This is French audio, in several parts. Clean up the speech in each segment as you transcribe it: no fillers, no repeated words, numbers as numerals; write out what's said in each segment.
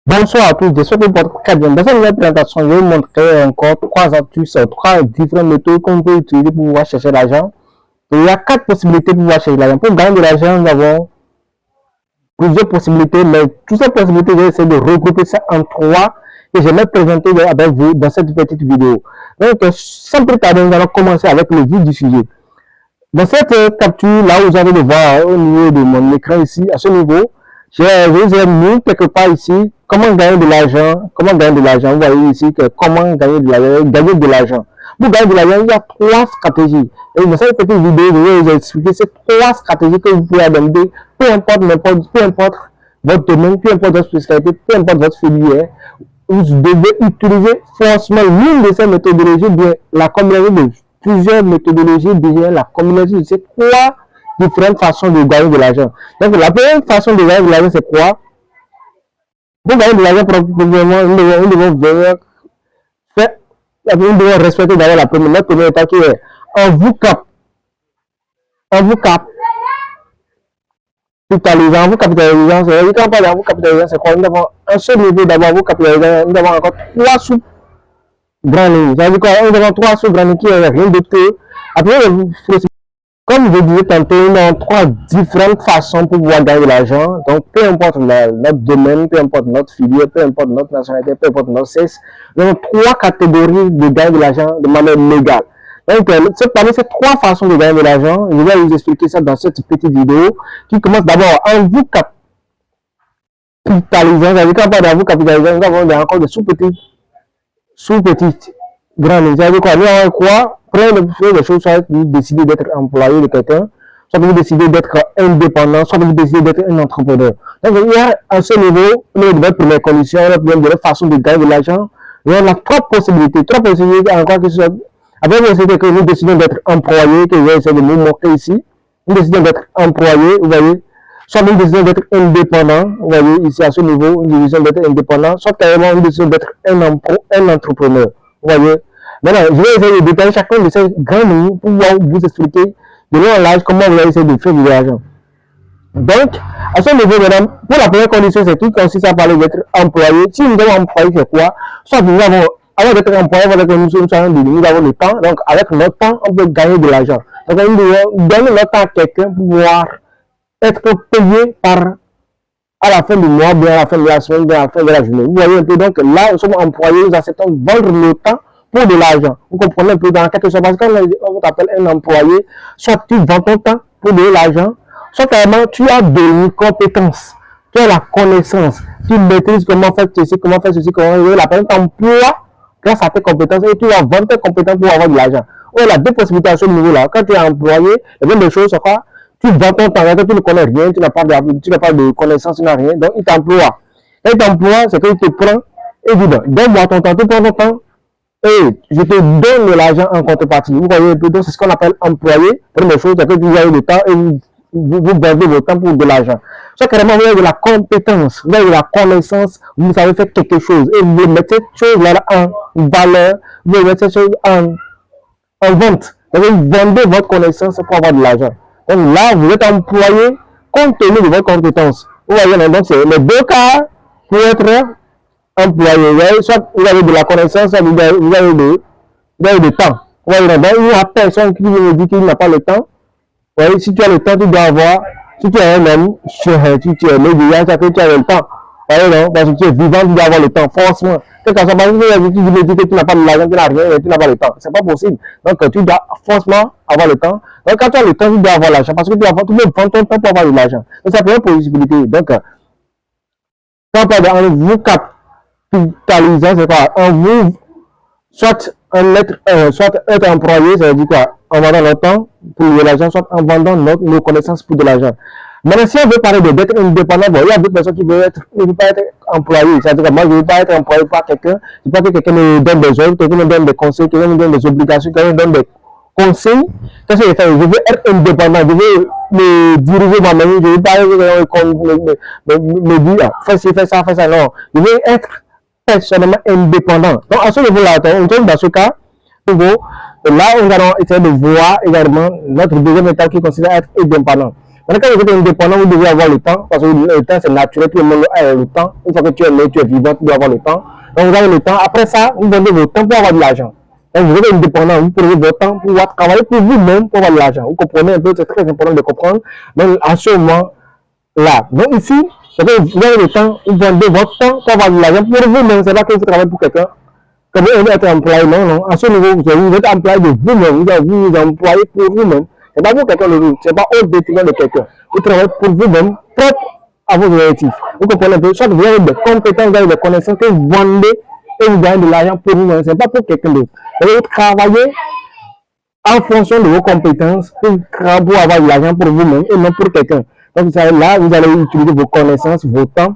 Bonsoir à tous, j'espère que vous portez très bien. Dans cette nouvelle présentation, je vais vous montrer encore trois astuces, trois différentes méthodes qu'on peut utiliser pour pouvoir chercher l'argent. Il y a quatre possibilités pour pouvoir chercher l'argent. Pour gagner de l'argent, nous avons plusieurs possibilités, mais toutes ces possibilités, je vais essayer de regrouper ça en trois et je vais présenter avec vous dans cette petite vidéo. Donc, sans plus tarder, nous allons commencer avec le vif du sujet. Dans cette capture, là où vous allez le voir au niveau de mon écran ici, à ce niveau, je vous ai mis quelque part ici comment gagner de l'argent. Comment gagner de l'argent. Vous voyez ici que comment gagner de l'argent. Gagner de l'argent. Pour gagner de l'argent, il y a trois stratégies. Et dans cette petite vidéo, je vais vous expliquer ces trois stratégies que vous pouvez adopter, peu importe votre domaine, peu importe votre spécialité, peu importe votre filière. Vous devez utiliser forcément l'une de ces méthodologies, bien la combinaison de plusieurs méthodologies, bien la combinaison de ces trois différentes façons de gagner de l'argent. Donc, la première façon de gagner de l'argent, c'est quoi? Pour gagner de l'argent proprement, nous devons respecter d'abord la première étape qui est en vous capitalisant, en vous capitalisant, c'est-à-dire quand on parle en vous capitalisant, c'est quoi? Nous avons un seul niveau d'abord vous capitalisant, nous avons encore trois sous-grands lignes. C'est-à-dire quoi? Nous avons trois sous-grands lignes qui est rien d'autre que, après, comme je disais tantôt, nous avons trois différentes façons pour pouvoir gagner de l'argent. Donc, peu importe notre domaine, peu importe notre filière, peu importe notre nationalité, peu importe notre sexe, nous avons trois catégories de gagner de l'argent de manière légale. Donc, parmi ces trois façons de gagner de l'argent, je vais vous expliquer ça dans cette petite vidéo qui commence d'abord en vous capitalisant. C'est-à-dire quand on parle de vous capitalisant, nous avons encore des sous-petites grandes lignes. C'est-à-dire quoi? Nous avons quoi? Première des choses, soit vous décidez d'être employé de quelqu'un, soit vous décidez d'être indépendant, soit vous décidez d'être un entrepreneur. Donc, il y a à ce niveau, au niveau de votre première condition, de votre façon de gagner de l'argent, il y a trois possibilités. Trois possibilités encore qui sont. Après, vous décidez que vous décidez d'être employé, que je vais essayer de vous montrer ici. Vous décidez d'être employé, vous voyez. Soit vous décidez d'être indépendant, vous voyez ici à ce niveau, une décision d'être indépendant, soit carrément une décision d'être un entrepreneur, vous voyez. Maintenant, je vais essayer de détailler chacun de ces grandes lignes pour vous expliquer de long en large comment vous allez essayer de faire de l'argent. Donc, à ce niveau, madame, pour la première condition, c'est qui consiste à parler d'être employé. Si nous avons employé, c'est quoi? Soit nous avons, avant d'être employé, nous avons le temps. Donc, avec notre temps, on peut gagner de l'argent. Donc, nous devons donner notre temps à quelqu'un pour pouvoir être payé à la fin du mois, bien à la fin de la semaine, bien à la fin de la journée. Vous voyez un peu, donc là, nous sommes employés, nous acceptons de vendre le temps pour de l'argent. Vous comprenez un peu dans quelque chose, parce que quand on t'appelle un employé, soit tu vends ton temps pour de l'argent, soit carrément tu as de compétences, tu as la connaissance, tu maîtrises comment faire ceci, comment faire ceci, comment faire la personne t'emploie grâce à tes compétences et tu vas vendre tes compétences pour avoir de l'argent. Il y a deux possibilités à ce niveau-là. Quand tu es employé, la même des choses, c'est quoi? Tu vends ton temps, tu ne connais rien, tu n'as pas de connaissances, tu n'as rien, donc il t'emploie. Et il t'emploie, c'est qu'il te prend, évidemment, donne-moi ton temps, tu prends ton temps, et je te donne de l'argent en contrepartie. Vous voyez, donc c'est ce qu'on appelle employé. Première chose, c'est que vous avez le temps et vous vendez votre temps pour de l'argent. Soit carrément, vous avez de la compétence, vous avez de la connaissance, vous savez faire quelque chose et vous mettez cette chose-là en valeur, vous mettez cette chose en vente. Donc, vous vendez votre connaissance pour avoir de l'argent. Donc là, vous êtes employé compte tenu de votre compétence. Vous voyez, donc c'est les deux cas pour être employé. Soit vous avez de la connaissance, soit vous avez du temps. Vous voyez, donc il n'y a personne qui vous dit qu'il n'a pas le temps. Vous voyez, si tu as le temps, tu dois avoir, si tu es un homme, si tu es médias, ça fait que tu as le temps. Vous voyez, non, parce que tu es vivant, tu dois avoir le temps, forcément. Quand ça passe, tu dis que tu n'as pas de l'argent, tu n'as rien, et tu n'as pas le temps. C'est pas possible. Donc, tu dois forcément avoir le temps. Donc, quand tu as le temps, tu dois avoir l'argent. Parce que tu dois vendre ton temps pour avoir de l'argent. Donc, c'est la première possibilité. Donc, quand on parle de vous capitalisant, c'est quoi? En vous, soit être employé, ça veut dire quoi? En vendant notre temps pour de l'argent, soit en vendant nos connaissances pour de l'argent. Maintenant, si on veut parler d'être indépendant, bon, il y a d'autres personnes qui ne veulent pas être employées. C'est-à-dire que moi, je ne veux pas être employé par quelqu'un. Je ne veux pas que quelqu'un me donne des ordres, quelqu'un me donne des conseils, quelqu'un me donne des obligations, quelqu'un me donne des conseils. Qu'est-ce que je fais? Je veux être indépendant. Je veux me diriger moi-même. Je ne veux pas me dire, fais ci, fais ça, fais ça. Non. Je veux être personnellement indépendant. Donc, à ce niveau-là, on tombe dans ce cas, là, nous allons essayer de voir également notre deuxième étape qui consiste à être indépendant. Quand vous êtes indépendant, vous devez avoir le temps, parce que le temps c'est naturel, tout le monde a le temps. Une fois que tu es né, tu es vivant, tu dois avoir le temps. Donc vous avez le temps. Après ça, vous donnez votre temps pour avoir de l'argent. Donc vous êtes indépendant, vous prenez votre temps pour pouvoir travailler pour vous-même pour avoir de l'argent. Vous comprenez un peu, c'est très important de comprendre. Donc à ce moment-là. Donc ici, vous avez le temps, vous vendez votre temps pour avoir de l'argent pour vous-même. C'est pas que vous travaillez pour quelqu'un. Comme vous êtes employé, non, non. À ce niveau, vous êtes employé de vous-même. Vous employez pour vous-même. C'est pas pour quelqu'un d'autre. C'est pas au détriment de quelqu'un. Vous travaillez pour vous-même, propre à vos objectifs. Vous comprenez un peu? Soit vous avez des compétences, vous avez des connaissances que vous vendez et vous gagnez de l'argent pour vous-même. C'est pas pour quelqu'un d'autre. Vous travaillez en fonction de vos compétences pour avoir de l'argent pour vous-même et non pour quelqu'un. Donc, là, vous allez utiliser vos connaissances, vos temps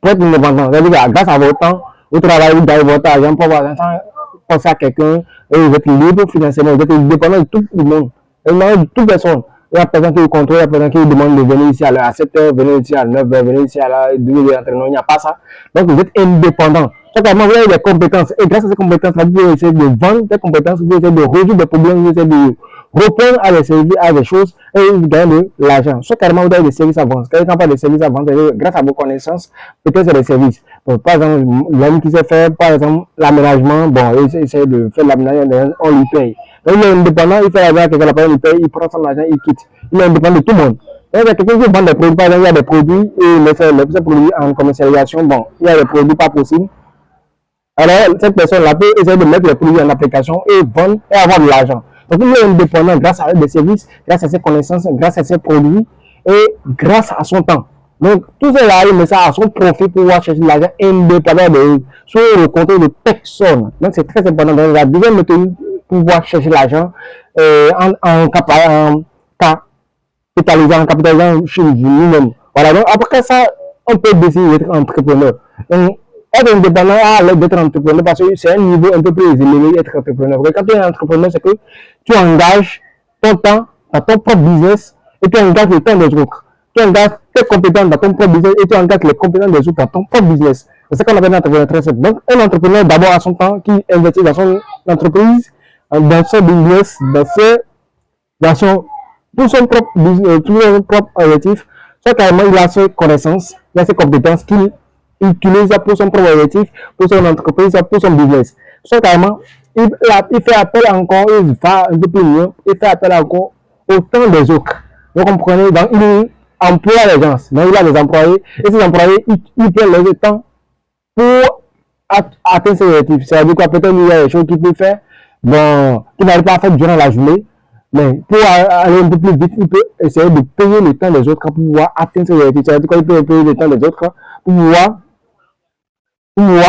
pour être indépendant. C'est-à-dire, grâce à votre temps, vous travaillez, vous gagnez votre argent pour avoir l'argent, penser à quelqu'un, et vous êtes libre financièrement, vous êtes indépendant de tout le monde, et de toute personne. Il y a personne qui vous contrôle, il y a personne qui vous demande de venir ici à 7h, venir ici à 9h, venir ici à 12h, il n'y a pas ça. Donc vous êtes indépendant. Totalement, vous avez des compétences, et grâce à ces compétences-là, vous pouvez essayer de vendre des compétences, vous pouvez essayer de résoudre des problèmes, vous pouvez essayer de répondre à des services, à des choses, et vous gagnez de l'argent. Soit carrément, vous avez des services à vendre. Quand il n'y a pas de services à vendre, grâce à vos connaissances, peut-être c'est des services. Donc, par exemple, l'homme qui sait faire, par exemple, l'aménagement, bon, il essaie de faire l'aménagement, on lui paye. Donc, il est indépendant, il fait l'argent à quelqu'un, il paye, il prend son argent, il quitte. Il est indépendant de tout le monde. Donc, il y a quelqu'un qui vend des produits, par exemple, il y a des produits, et il met ces produits en commercialisation, bon, il y a des produits pas possibles. Alors, cette personne-là peut essayer de mettre les produits en application et vendre et avoir de l'argent. Donc, il est indépendant grâce à des services, grâce à ses connaissances, grâce à ses produits et grâce à son temps. Donc, tout cela, il met ça à son profit pour pouvoir chercher de l'argent indépendant de sur le compte de personne. Donc, c'est très important. Dans la deuxième méthode pour pouvoir chercher de l'argent en capitalisant chez lui-même. Voilà. Donc, après ça, on peut décider d'être entrepreneur. Donc, être indépendant à l'aide d'être entrepreneur parce que c'est un niveau un peu plus élevé d'être entrepreneur. Parce que quand tu es entrepreneur, c'est que tu engages ton temps dans ton propre business et tu engages le temps des autres. Tu engages tes compétences dans ton propre business et tu engages les compétences des autres dans ton propre business. C'est ça qu'on appelle un entrepreneur très simple. Donc, un entrepreneur d'abord a son temps qui investit dans son entreprise, dans son business, pour son propre business, tout son propre objectif. Soit carrément, il a ses connaissances, il a ses compétences qu'il utilise ça pour son propre objectif, pour son entreprise, pour son business. Soit carrément, il fait appel encore, il va un peu plus loin, il fait appel encore au temps des autres. Vous comprenez? Donc, il emploie les gens. Donc, il a des employés, et ces employés, ils prennent le temps pour atteindre ses objectifs. C'est-à-dire quoi, peut-être il y a des choses qu'il peut faire, bon, qu'il n'arrive pas à faire durant la journée, mais pour aller un peu plus vite, il peut essayer de payer le temps des autres pour pouvoir atteindre ses objectifs. C'est-à-dire quoi, il peut payer le temps des autres pour pouvoir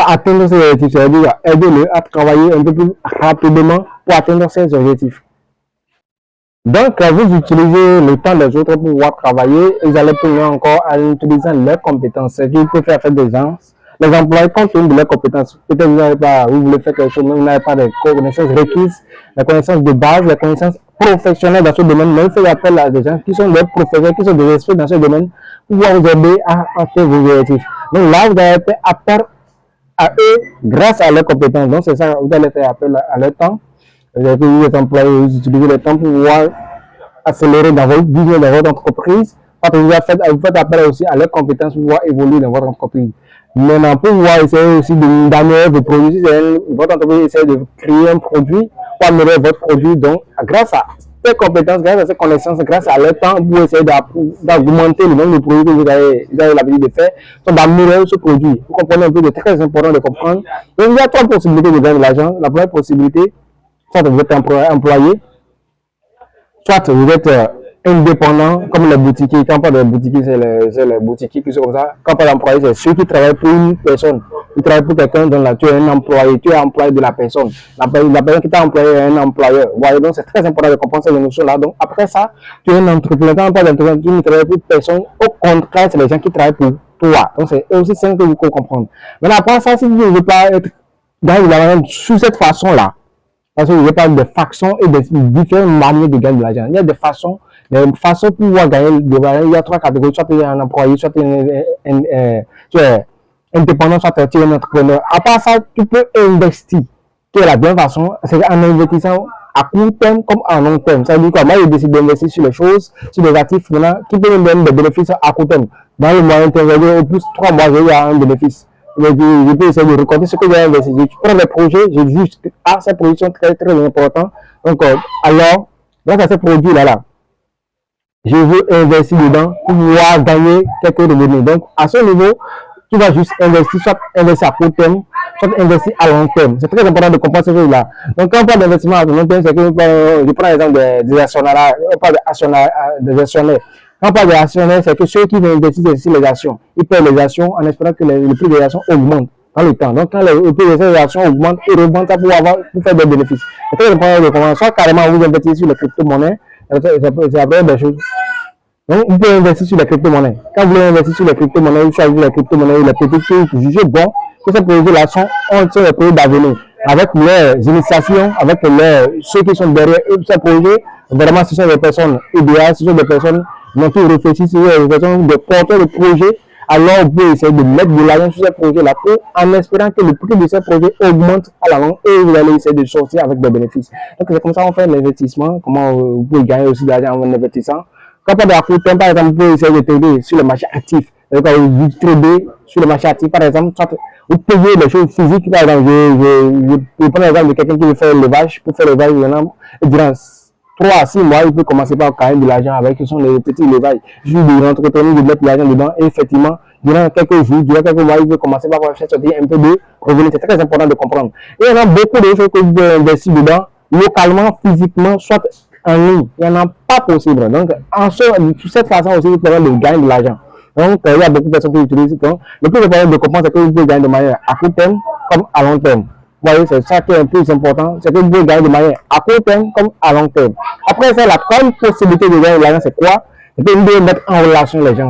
atteindre ses objectifs, c'est-à-dire aider-le à travailler un peu plus rapidement pour atteindre ses objectifs. Donc, vous utilisez le temps des autres pour pouvoir travailler, vous allez payer encore en utilisant leurs compétences. C'est qu'il peut faire des gens. Les employés comptent de leurs compétences. Peut-être vous voulez faire quelque chose, mais vous n'avez pas de connaissances requises, les connaissances de base, les connaissances professionnelles dans ce domaine. Mais il fait appel à des gens qui sont des professionnels, qui sont des experts dans ce domaine pour pouvoir vous aider à atteindre vos objectifs. Donc là, vous avez fait appel à eux grâce à leurs compétences. Donc c'est ça, vous allez faire appel à leur temps. Vous avez les employés, vous utilisez le temps pour pouvoir accélérer dans votre business, dans votre entreprise. Vous faites appel aussi à leurs compétences pour pouvoir évoluer dans votre entreprise. Maintenant, pour pouvoir essayer aussi d'améliorer vos produits, si votre entreprise essaie de créer un produit pour améliorer votre produit, donc grâce à ces compétences, grâce à ces connaissances, grâce à leur temps, vous essayez d'augmenter le nombre de produits que vous avez l'habitude de faire, d'améliorer ce produit. Vous comprenez un peu, c'est très important de comprendre. Donc, il y a trois possibilités de gagner de l'argent. La première possibilité, soit vous êtes employé, soit vous êtes indépendant, comme les boutiquiers. Quand on parle de boutiquiers, c'est les boutiquiers qui sont comme ça. Quand on parle d'employé, c'est ceux qui travaillent pour une personne. Ils travaillent pour quelqu'un, donc là, tu es un employé, tu es employé de la personne. La personne qui t'a employé est un employeur. Voilà, donc c'est très important de comprendre ces notions-là. Donc après ça, tu es un entrepreneur. Quand on parle d'entrepreneur, tu ne travailles pour personne. Au contraire, c'est les gens qui travaillent pour toi. Donc c'est aussi simple que vous pouvez comprendre. Mais après ça, si vous ne voulez pas être dans la sous cette façon-là, parce que je parle de façons et de différentes manières de gagner de l'argent. Il y a des façons pour pouvoir gagner de l'argent. Il y a trois catégories. Soit tu es un employé, soit tu es indépendant, soit tu es un entrepreneur. À part ça, tu peux investir. Qui est la bonne façon, c'est en investissant à court terme comme à long terme. Ça veut dire quoi? Moi, je décide d'investir sur les choses, sur les actifs maintenant, qui peuvent me donner des bénéfices à court terme. Dans le moyen terme, au plus 3 mois, j'ai eu un bénéfice. Je peux essayer de recorder ce que j'ai investi. Je prends des projets, je dis juste que ces produits sont très, très importants. Donc, alors, grâce à ces produits-là, je veux investir dedans pour pouvoir gagner quelques revenus. Donc, à ce niveau, tu vas juste investir, soit investir à court terme, soit investir à long terme. C'est très important de comprendre ce chose-là. Donc, quand on parle d'investissement à long terme, c'est que je prends l'exemple des actionnaires, on parle des actionnaires. Quand on parle des actionnaires, c'est que ceux qui vont investir sur les actions, ils paient les actions en espérant que le prix des actions augmente dans le temps. Donc, quand le prix des actions augmente, ils revendent ça pour faire des bénéfices. C'est très important de comprendre. Soit carrément vous investissez sur les crypto-monnaies, c'est après des choses. Donc, vous pouvez investir sur les crypto-monnaies. Quand vous voulez investir sur les crypto-monnaies, vous choisissez les crypto-monnaies, les petites choses, vous jugez bon que ces projets-là sont les projets d'avenir. Avec leurs initiations, avec ceux qui sont derrière ces projets, vraiment, ce sont des personnes idéales, ce sont des personnes qui réfléchissent, ce sont des personnes de porteurs de projets. Alors, vous pouvez essayer de mettre de l'argent sur ces projets-là en espérant que le prix de ces projets augmente à la longue et vous allez essayer de sortir avec des bénéfices. Donc, c'est comme ça qu'on fait l'investissement, comment vous pouvez gagner aussi de l'argent en investissant. Quand on parle de court terme, par exemple, vous pouvez essayer de trader sur le marché actif. Donc, vous tradez sur le marché actif, par exemple, soit vous payez les choses physiques. Par exemple, je prends l'exemple de quelqu'un qui veut faire l'élevage. Pour faire l'élevage, durant 3 à 6 mois, il peut commencer par gagner de l'argent avec les petits élevages. Juste de l'entretenir, de mettre de l'argent dedans. Et effectivement, durant quelques jours, durant quelques mois, il peut commencer par faire sortir un peu de revenus. C'est très important de comprendre. Et il y en a beaucoup de choses que vous pouvez investir dedans, localement, physiquement, soit en ligne. Il n'y en a pas possible. Donc, sur cette façon aussi, vous pouvez gagner de l'argent. Donc, il y a beaucoup de personnes qui utilisent. Donc, le plus important de comprendre, c'est que vous pouvez gagner de manière à court terme comme à long terme. Vous voyez, c'est ça qui est le plus important, c'est que vous pouvez gagner de manière à court terme comme à long terme. Après ça, la grande possibilité de gagner de l'argent, c'est quoi? C'est que vous devez mettre en relation les gens.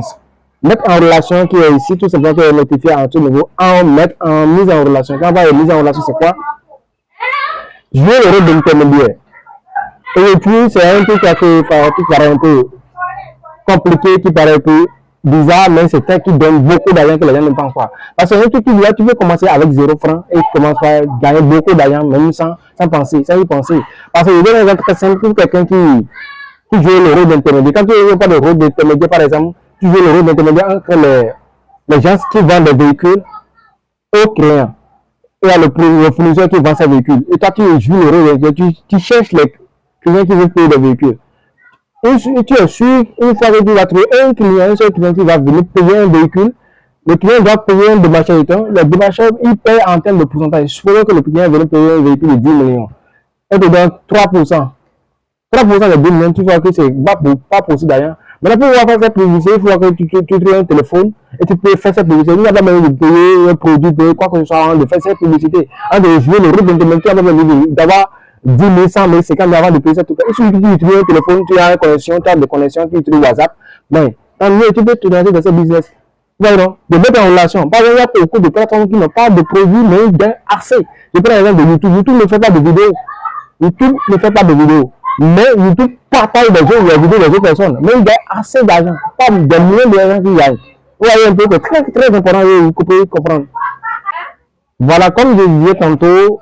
Mettre en relation, qui est ici, tout simplement, qui est notifié à tout niveau, mettre en mise en relation. Quand on parle de mise en relation, c'est quoi? Jouer le rôle d'intermédiaire. Et puis, c'est un truc qui paraît un peu compliqué, qui paraît un peu bizarre, mais c'est un qui donne beaucoup d'argent que les gens ne pensent pas. Parce que un truc qui dit là, tu peux commencer avec 0 francs et commencer à gagner beaucoup d'argent, même sans penser, sans y penser. Parce que je donne un exemple très simple pour quelqu'un qui joue le rôle d'intermédiaire. Quand tu ne joues pas le rôle d'intermédiaire, par exemple, tu joues le rôle d'intermédiaire entre les gens qui vendent des véhicules aux clients. Et à le fournisseur qui vend ses véhicules. Et toi, tu joues le rôle d'intermédiaire, tu cherches les clients qui veulent payer des véhicules. Et tu es sûr, une fois que tu vas trouver un seul client qui va venir payer un véhicule, le client doit payer un démarcheur. Le démarcheur, il paye en termes de pourcentage. Supposons que le client vient payer un véhicule de 10 millions. Il te donne 3%. 3% de 10 millions, tu vois que c'est pas possible d'ailleurs. Maintenant, pour pouvoir faire cette publicité, il faut que tu trouves un téléphone et tu peux faire cette publicité. Il n'y a pas besoin de payer un produit, de quoi que ce soit, de faire cette publicité. De jouer le rôle d'intermédiaire, d'avoir 10 000, 100 000, 50 000 avant de payer ça. Il suffit que tu utilises un téléphone, tu as une connexion, tu as des connexions, tu utilises WhatsApp. Mais tant mieux, tu peux te lancer dans ce business. Voilà, de mettre en relation. Par exemple, il y a beaucoup de plateformes qui n'ont pas de produits, mais ils gagnent assez. Je prends l'exemple de YouTube. YouTube ne fait pas de vidéos. YouTube ne fait pas de vidéos. Mais YouTube partage les vidéos des autres personnes. Mais il gagne assez d'argent. Pas des millions d'argent qu'il gagne. Vous voyez un peu que c'est très, très important de comprendre. Voilà, comme je disais tantôt,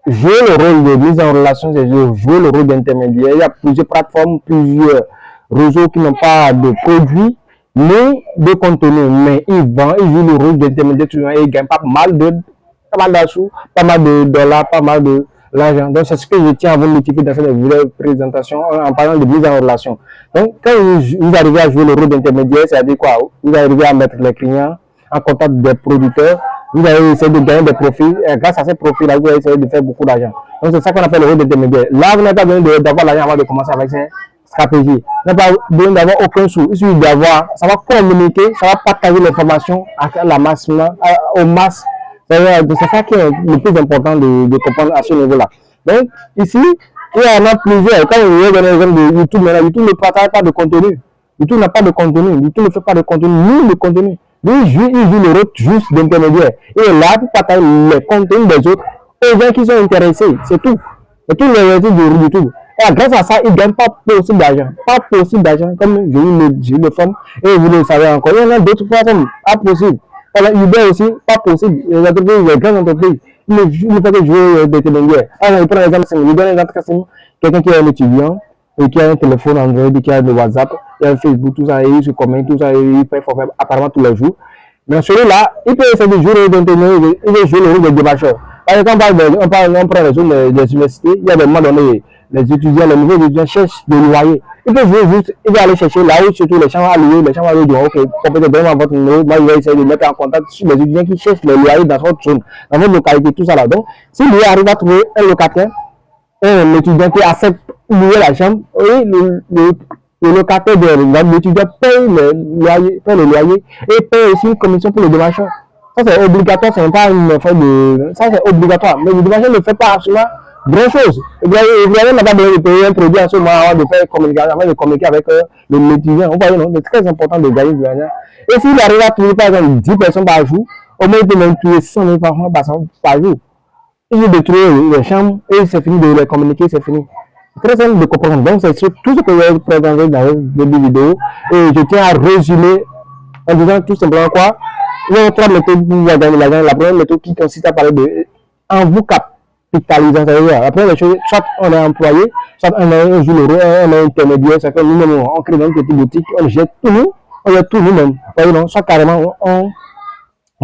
jouer le rôle de mise en relation, c'est jouer le rôle d'intermédiaire. Il y a plusieurs plateformes, plusieurs réseaux qui n'ont pas de produits, ni de contenu, mais ils jouent le rôle d'intermédiaire et ils gagnent pas mal d'argent, pas mal de dollars, pas mal de l'argent. Donc, c'est ce que je tiens à vous notifier dans cette présentation en parlant de mise en relation. Donc, quand vous arrivez à jouer le rôle d'intermédiaire, c'est-à-dire quoi? Vous arrivez à mettre les clients en contact des producteurs. Vous allez essayer de gagner des profits. Et grâce à ces profits-là, vous allez essayer de faire beaucoup d'argent. Donc, c'est ça qu'on appelle le rôle d'intermédiaire. Là, vous n'avez pas besoin d'avoir l'argent avant de commencer avec ces stratégies. Vous n'avez pas besoin d'avoir aucun sou. Il suffit d'avoir, ça va communiquer, ça va partager l'information à la masse, aux masses. C'est ça qui est le plus important de comprendre à ce niveau-là. Donc, ici, il y en a plusieurs. Quand vous regardez l'exemple de YouTube, YouTube ne partage pas de contenu. YouTube n'a pas de contenu. YouTube ne fait pas de contenu, ni de contenu. Lui, il joue le rôle juste d'intermédiaire. Il est là pour partager les contenus des autres aux gens qui sont intéressés. C'est tout. C'est tout le résultat de YouTube. Et grâce à ça, il ne gagne pas possible d'argent. Pas possible d'argent, comme je le forme. Et vous le savez encore. Il y en a d'autres plateformes, pas possible. Uber aussi, pas possible. Les entreprises, les grandes entreprises, il ne fait que jouer d'intermédiaire. Alors, il prend l'exemple, il donne un exemple très simple. quelqu'un qui est un étudiant, et qui a un téléphone Android, qui a le WhatsApp, il y a Facebook, tout ça, et il se commente, tout ça, et il fait forfait apparemment tous les jours. Mais celui-là, il peut essayer de jouer le rôle il veut jouer le rôle des débâcheurs. Par exemple, on prend les zones des universités, il y a des moments donnés, les étudiants, les nouveaux étudiants cherchent des loyers. Il peut jouer juste, il va aller chercher là où surtout les chambres à louer, les chambres à louer, donc ok, peut-être vraiment votre numéro, moi je vais essayer de mettre en contact sur les étudiants qui cherchent les loyers dans votre zone, dans votre localité, tout ça là. Donc, si lui arrive à trouver un locataire, un étudiant qui accepte de louer la chambre, et le locataire de l'étudiant paye le loyer et paye aussi une commission pour le démarcheur. Ça c'est obligatoire, c'est pas une affaire de. Ça c'est obligatoire. Mais le démarcheur ne fait pas absolument grand chose. Il n'a pas besoin de payer un produit à ce moment avant de faire communication, avant de communiquer avec l'étudiant. Vous voyez, non, c'est très important de gagner de l'argent. Et s'il arrive à trouver par exemple 10 personnes par jour, au moins il peut même trouver 100 000 francs par jour. Il veut détruire les chambres et c'est fini de les communiquer, c'est fini. Très simple de comprendre. Donc, c'est tout ce que je vais présenter dans cette vidéo. Et je tiens à résumer en disant tout simplement quoi. Il y a trois méthodes pour gagner l'argent. La première méthode qui consiste à parler de en vous capitalisant. C'est-à-dire, la première chose, soit on est employé, soit on est un jour on est intermédiaire. C'est que nous-mêmes, on crée une petite boutique, on jette tout nous, on jette tout nous-mêmes. Soit carrément, on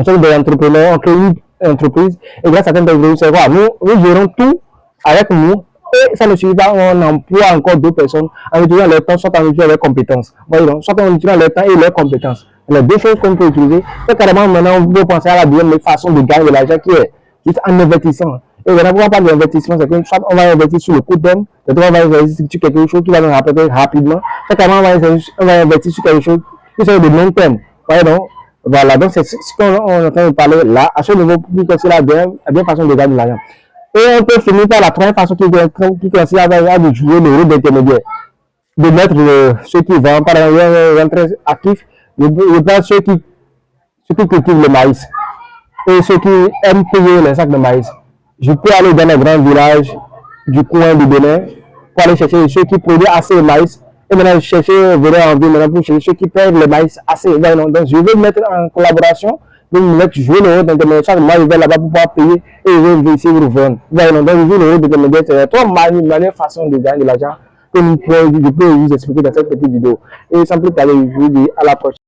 soit des entrepreneurs, on crée une entreprise. Et grâce à cette entreprise, c'est quoi? Nous gérons tout avec nous. Et ça ne suffit pas, on emploie encore d'autres personnes en utilisant leur temps, soit en utilisant leurs compétences. Voyez donc, soit en utilisant leur temps et leurs compétences. Les deux choses qu'on peut utiliser, c'est carrément maintenant, on peut penser à la deuxième façon de gagner de l'argent qui est juste en investissant. Et maintenant, pourquoi on parle d'investissement, c'est que soit on va investir sur le court terme, c'est-à-dire on va investir sur quelque chose qui va nous rapporter rapidement, c'est carrément on va investir sur quelque chose qui est de long terme. Voyez donc, voilà, donc c'est ce qu'on est en train de parler là, à ce niveau, c'est la bien façon de gagner de l'argent. Et on peut finir par la troisième façon qui consiste à jouer le rôle d'intermédiaire. De mettre ceux qui vendent, par exemple, rentrer actifs, de prendre ceux qui cultivent le maïs et ceux qui aiment payer les sacs de maïs. Je peux aller dans les grands villages du coin du Bénin pour aller chercher ceux qui produisent assez de maïs et maintenant chercher, venir en ville maintenant pour chercher ceux qui perdent le maïs assez. Donc je vais mettre en collaboration. Donc, je joue le rôle d'intermédiaire. Moi, je vais là-bas pour pouvoir payer et je vais essayer de vous vendre. Donc, je joue le rôle d'intermédiaire. C'est trois manières façon de gagner de l'argent que je peux vous expliquer dans cette petite vidéo. Et sans plus tarder, je vous dis à la prochaine.